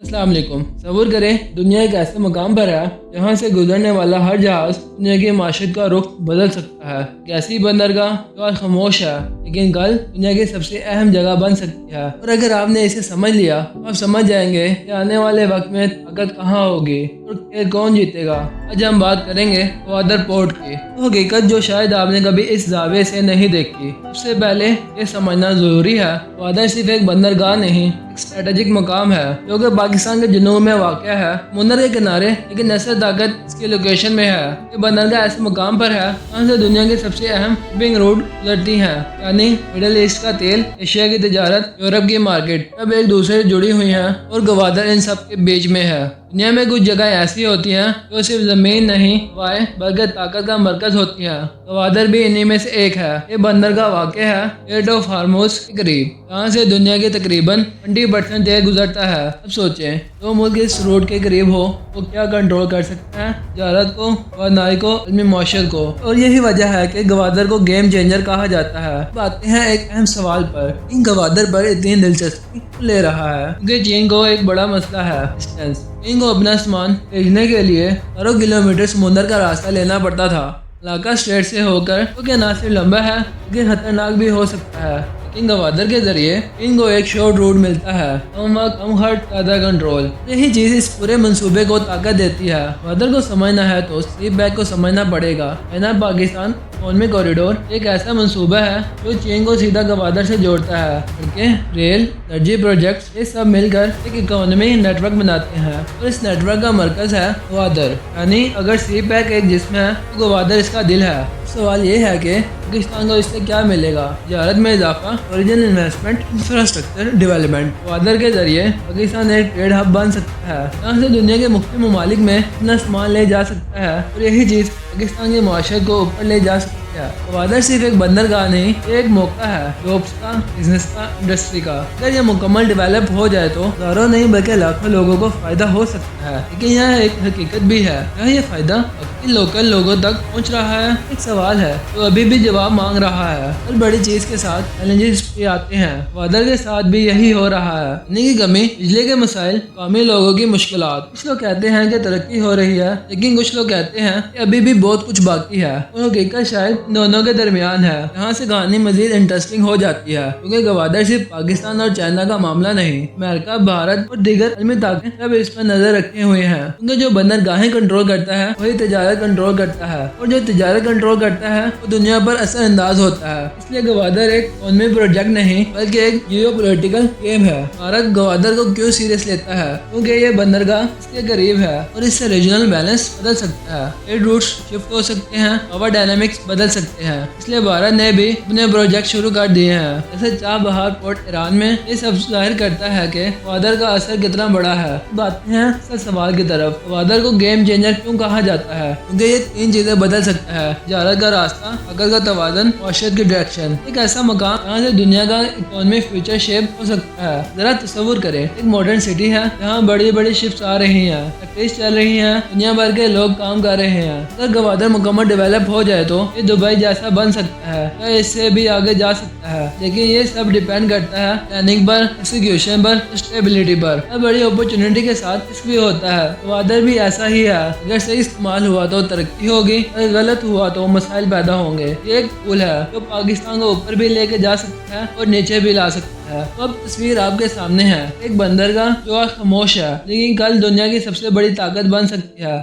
अस्सलाम वालेकुम। तसव्वुर करें दुनिया एक ऐसे मकाम पर है जहाँ से गुजरने वाला हर जहाज दुनिया की माशरत का रुख बदल सकता है। एक ऐसी बंदरगाह जो आज खामोश है लेकिन कल दुनिया की सबसे अहम जगह बन सकती है। और अगर आपने इसे समझ लिया तो आप समझ जाएंगे कि आने वाले वक्त में ताकत कहाँ होगी और खेल कौन जीतेगा। आज हम बात करेंगे गवादर पोर्ट की, वो हकीकत जो शायद आपने कभी इस जावे से नहीं देखी। सबसे पहले ये समझना जरूरी है, गवादर सिर्फ एक बंदरगाह नहीं, एक स्ट्रेटेजिक मकाम है जो कि पाकिस्तान के जनूब में वाक़या है, समुंदर के किनारे, लेकिन असल ताकत इसकी लोकेशन में है। ये बंदरगाह ऐसे मकाम पर है जहाँ से दुनिया की सबसे अहम शिपिंग रूट गुजरती हैं, यानी मिडल ईस्ट का तेल, एशिया की तिजारत, यूरोप की मार्केट, सब एक दूसरे से जुड़ी हुई हैं और गवादर इन सब के बीच में है। दुनिया में कुछ जगह ऐसी होती हैं जो सिर्फ जमीन नहीं हवाएं बल्कि ताकत का मरकज होती हैं। गवादर भी इन्हीं में से एक है। ये बंदरगाह वाक़ है स्ट्रेट ऑफ हार्मोज के करीब, जहाँ से दुनिया के तकरीबन 20% तेल गुजरता है। अब सोचें जो मुल्क इस रोड के करीब हो वो क्या कंट्रोल कर सकते हैं, तिजारत को, तवानाई को, आलमी मौशत को। और यही वजह है कि गवादर को गेम चेंजर कहा जाता है। अब आते हैं एक अहम सवाल पर, इन गवादर पर इतनी दिलचस्पी ले रहा है क्योंकि चीन को एक बड़ा मसला है डिस्टेंस। चीन को अपना सामान भेजने के लिए हजारों किलोमीटर समुद्र का रास्ता लेना पड़ता था। इलाका स्ट्रेट से होकर तो क्या ना सिर्फ लंबा है लेकिन खतरनाक भी हो सकता है। लेकिन गवादर के जरिए इनको एक शॉर्ट रूट मिलता है, कम वक्त, कम खर्च, ज़्यादा कंट्रोल। यही चीज़ इस पूरे मंसूबे को ताकत देती है। गवादर को समझना है तो स्लीप बैग को समझना पड़ेगा। चाइना पाकिस्तान इकोनॉमी कॉरिडोर एक ऐसा मंसूबा है जो चीन को सीधा गवादर से जोड़ता है। सड़कें, रेल, एनर्जी प्रोजेक्ट्स, ये सब मिलकर एक इकोनॉमी नेटवर्क बनाते हैं और इस नेटवर्क का मरकज है गवादर। यानी अगर स्लीप बैग एक जिस्म है तो गवादर इसका दिल है। सवाल ये है कि पाकिस्तान को इससे क्या मिलेगा? तिजारत में इजाफा, original investment, infrastructure development. Gwadar के जरिए पाकिस्तान एक ट्रेड हब बन सकता है जहाँ से दुनिया के मुख्य ममालिक में अपना सामान ले जा सकता है और यही चीज़ पाकिस्तान के माशरे को ऊपर ले जा सकती है। गवादर सिर्फ एक बंदरगाह नहीं, एक मौका है जॉब्स का, बिजनेस का, इंडस्ट्री का। अगर ये मुकम्मल डेवलप हो जाए तो हजारों नहीं बल्कि लाखों लोगों को फायदा हो सकता है। लेकिन यह एक हकीकत भी है, क्या ये फायदा बाकी लोकल लोगों तक पहुँच रहा है? एक सवाल है तो अभी भी जवाब मांग रहा है। हर बड़ी चीज के साथ चैलेंजेस भी आते हैं। गवादर के साथ भी यही हो रहा है, पानी की कमी, बिजली के मसाइल, कामी लोगों की मुश्किलात। कुछ लोग कहते हैं कि तरक्की हो रही है लेकिन कुछ लोग कहते हैं कि अभी भी बहुत कुछ बाकी है और हकीकत शायद दोनों के दरमियान है। यहाँ से कहानी मजीद इंटरेस्टिंग हो जाती है क्योंकि गवादर सिर्फ पाकिस्तान और चाइना का मामला नहीं, अमेरिका, भारत और दीगर आलमी ताकतें सब इस पर नजर रखे हुए हैं। क्योंकि जो बंदरगाहें कंट्रोल करता है वही तिजारत कंट्रोल करता है और जो तिजारत कंट्रोल करता है वो दुनिया पर असर अंदाज होता है। इसलिए गवादर एक इकोनॉमी प्रोजेक्ट नहीं बल्कि एक जियो पॉलिटिकल गेम है। भारत गवादर को क्यों सीरियस लेता है? क्योंकि ये बंदरगाह इसके करीब है और इससे रीजनल बैलेंस बदल सकता है, ट्रेड रूट्स शिफ्ट हो सकते हैं, पावर डायनामिक्स बदल सकते हैं। इसलिए भारत ने भी अपने प्रोजेक्ट शुरू कर दिए हैं। जैसे चाबहार पोर्ट ईरान में। ये सब जाहिर करता है कि गवादर का असर कितना बड़ा है। बात है सवाल की तरफ, गवादर को गेम चेंजर क्यों कहा जाता है? क्योंकि ये तीन चीजें बदल सकता है, तिजारत का रास्ता, ताकत का तवाज़ुन, माशरत की डायरेक्शन। एक ऐसा मकाम जहाँ से दुनिया का इकोनॉमिक फ्यूचर शेप हो सकता है। जरा तस्वुर करें, एक मॉडर्न सिटी है जहाँ बड़ी बड़ी शिप्स आ रही हैं, फैक्ट्रीज चल रही हैं, दुनिया भर के लोग काम कर रहे हैं। अगर गवादर मुकम्मल डेवलप हो जाए तो ये दुबई जैसा बन सकता है या इससे भी आगे जा सकता है। लेकिन ये सब डिपेंड करता है प्लानिंग पर, एक्सिक्यूशन पर, स्टेबिलिटी पर। हर बड़ी अपॉर्चुनिटी के साथ रिस्क भी होता है। गवादर भी ऐसा ही है, अगर सही इस्तेमाल हुआ तो तरक्की होगी, अगर गलत हुआ तो मसाइल पैदा होंगे। ये एक पुल है जो पाकिस्तान को ऊपर भी लेके जा सकता है और नीचे भी ला सकता है। तो अब तस्वीर आपके सामने है, एक बंदरगाह जो आज खामोश है लेकिन कल दुनिया की सबसे बड़ी ताकत बन सकती है।